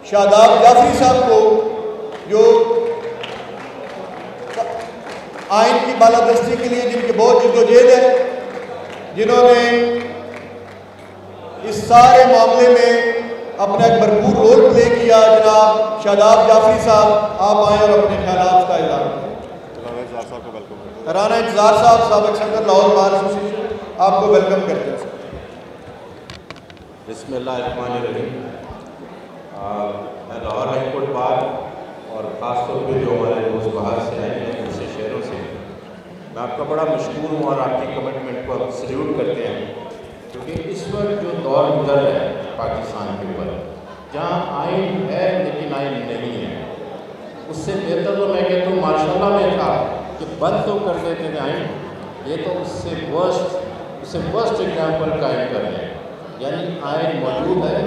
شاداب جعفری صاحب کو جو آئین کی بالادستی کے لیے جن کی بہت جد و جہد ہے، جنہوں نے اس سارے معاملے میں اپنا ایک بھرپور رول پلے کیا. جناب شاداب جعفری صاحب آپ آئیں اور اپنے خیالات کا اظہار کریں. رانا انتظار صاحب سابق صدر لاہور بار ایسوسیشن آپ کو ویلکم کرتے ہیں. بسم اللہ الرحمن الرحیم. میں لاہور ہائی کورٹ بار اور خاص طور پہ جو ہمارے دوست باہر سے آئے ہیں دوسرے شہروں سے، میں آپ کا بڑا مشکور ہوں اور آپ کی کمٹمنٹ کو ہم سلیوٹ کرتے ہیں، کیونکہ اس وقت جو دور گزر ہے پاکستان کے اوپر، جہاں آئین ہے لیکن آئین نہیں ہے، اس سے بہتر تو میں کہتا ہوں ماشاء اللہ میں کہا کہ بند تو کر دیتے تھے آئین، یہ تو اس سے ورسٹ ایگزامپل قائم کر رہے ہیں. یعنی آئین موجود ہے،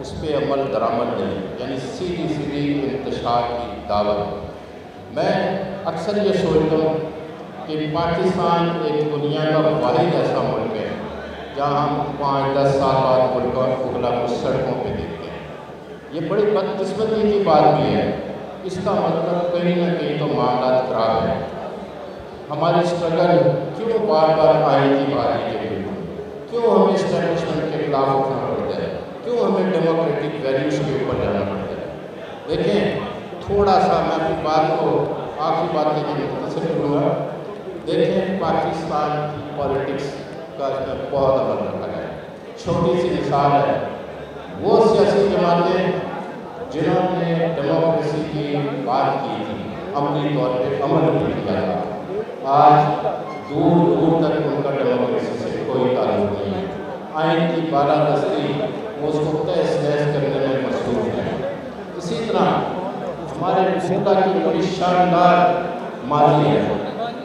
اس پہ عمل درآمد نہیں، یعنی سیدھی انتشار کی دعوت. میں اکثر یہ سوچتا ہوں کہ پاکستان ایک دنیا کا واحد ایسا ملک ہے جہاں ہم 5-10 سال بعد ملک اور اگلا کو سڑکوں پہ دیکھتے ہیں. یہ بڑی بدقسمتی کی بات بھی ہے. اس کا مطلب کہیں نہ کہیں تو معاملات خراب ہیں. ہماری اسٹرگل کیوں بار بار آئین کی بات کے لیے، کیوں ہمیں اسٹیبلشمنٹ کے خلاف اٹھنا پڑتا ہے، کیوں ہمیں ڈیموکریٹک ویلیوز کے اوپر جانا پڑتا ہے. دیکھیں تھوڑا سا میں اپنی بات کو آخری بات کے لیے مختصر کروں گا. دیکھیں پاکستان کی پالیٹکس کا بہت عمل رکھا ہے. چھوٹی سی مثال ہے، وہ سیاسی جماعتیں جنہوں نے ڈیموکریسی کی بات کی تھی، عملی طور پہ عمل نہیں کیا تھا، آج دور دور تک ان کا ڈیموکریسی سے کوئی تعلق نہیں ہے. آئین کی بالادستی وہ اس کو تہس نہس کرنے میں مصروف ہے. اسی طرح ہمارے صوبہ کی بڑی شاندار ماضی ہے.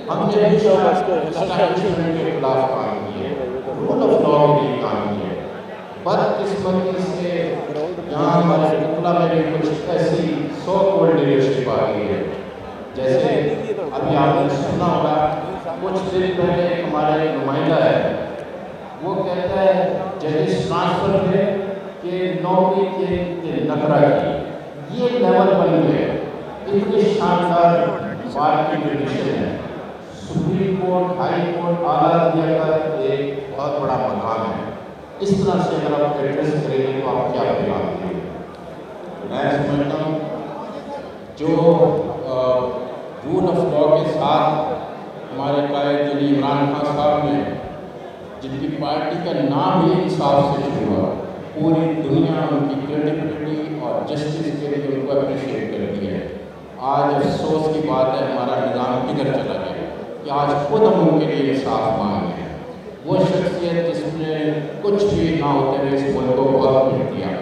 ہم نے بھی اسٹیبلشمنٹ کے خلاف کام کیے، رول آف لاء کے لیے کام کیے. بدقسمتی سے یہاں ہمارے اقلا میں بھی کچھ ایسی سو کولڈ لیڈرشپ آ گئی ہے. جیسے ابھی آپ نے سنا ہوگا کچھ دن پہلے ہمارا ایک نمائندہ ہے، وہ کہتا ہے ججز ٹرانسفر ہے کہ نوکری کے نخرہ کی. یہ لیول بن گئے. اتنی شاندار بات کی ٹریڈیشن ہے. سپریم کورٹ، ہائی کورٹ، اعلیٰ عدلیہ کا ایک بہت بڑا مقام ہے. اس طرح سے اگر آپ ایڈریس کریں گے تو آپ کیا پیغام دیں گے؟ میں سمجھتا ہوں جو رول آف لاء کے ساتھ ہمارے قائد جناب عمران خان صاحب نے، جن کی پارٹی کا نام ہی انصاف سے شروع ہوا، پوری دنیا ان کی کریڈیبلٹی اور جسٹس کے لیے ان کو اپریشیٹ کرتی ہے. آج افسوس کی بات ہے ہمارا نظام کدھر چلا گیا کہ آج خود ہم ان کے لیے انصاف مانگ رہے ہیں. وہ شخصیت جس نے کچھ بھی نہ ہوتے ہوئے اس ملک کو بہت کچھ دیا.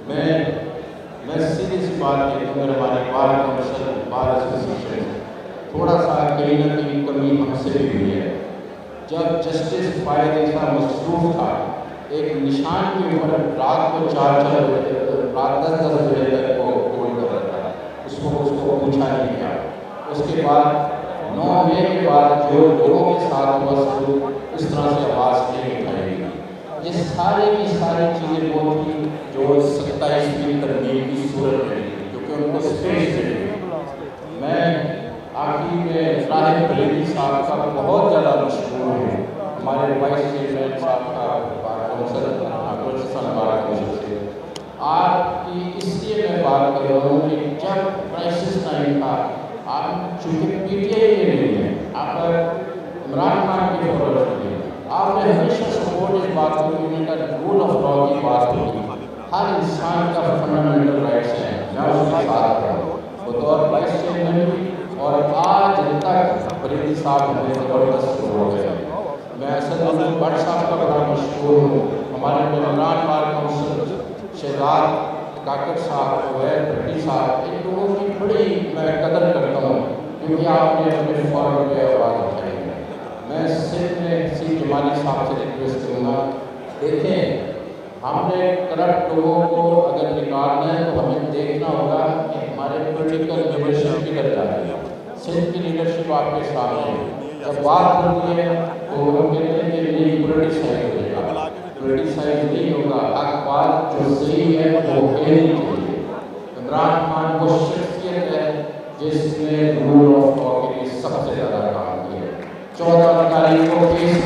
میں سیدھی سی بات کہتا ہوں، اگر ہمارے بار کونسل بار ایسوسیشن تھوڑا سا کہیں نہ کہیں کمی ہم سے بھی ہوئی ہے. جب جسٹس فائد ایسا مصروف تھا، ایک نشان کے اوپر رات کو 4 بجے رات 10 بجے تک وہ کھول کر رہا تھا، اس کو پوچھا نہیں گیا. اس کے بعد 9 مئی کے بعد جو لوگوں کے ساتھ ہوا سلوک، اس طرح سے آواز نہیں اٹھائی گئی. یہ ساری کی ساری چیزیں وہ تھیں جو 27ویں ترمیم کی صورت میں تھی، کیونکہ ان کو اسپیس ملی. میں آخری میں راہب بریلی صاحب کا بہت زیادہ مشہور ہوں، ہمارے وائس چیئرمین صاحب کا بار کونسل سے. آپ کی اس لیے میں بات کر رہا ہوں کہ جب کرائسس ٹائم تھا، آپ چونکہ پی ٹی آئی کے نہیں ہیں، آپ عمران خان کے فوراً ہیں، آپ نے ہمیشہ سپورٹ اس بات کو کہ رول آف لاء کی بات ہوگی. ہر انسان کا فنڈامنٹل رائٹس ہیں، میں اس کے ساتھ ہوں بطور وائس چیئرمین بھی. اور آج تک بریلی صاحب ہمیں زبردست سپورٹ ہے. میں اسد عبد بٹ صاحب کا بڑا مشہور ہوں، ہمارے ممبران بار کونسل شہزاد کاکڑ صاحب، عبید بھٹی صاحب، ان لوگوں کی بڑی میں قدر کرتا ہوں کیونکہ آپ نے اپنے فورم پہ آواز اٹھائی ہے. میں سندھ میں سی جمالی صاحب سے ریکویسٹ کروں گا، دیکھیں ہم نے کرپٹ لوگوں کو اگر نکالنا ہے تو ہمیں دیکھنا ہوگا کہ ہمارے پولیٹیکل لیڈرشپ کدھر جا رہی ہے. سندھ کی لیڈرشپ آپ کے سامنے ہے. جب بات ہوتی ہے تو وہ کہتے ہیں کہ نہیں پولیٹیسائز ہو جائے گا. پولیٹیسائز نہیں ہوگا. حق بات جو صحیح ہے وہ کہنی چاہیے.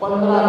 15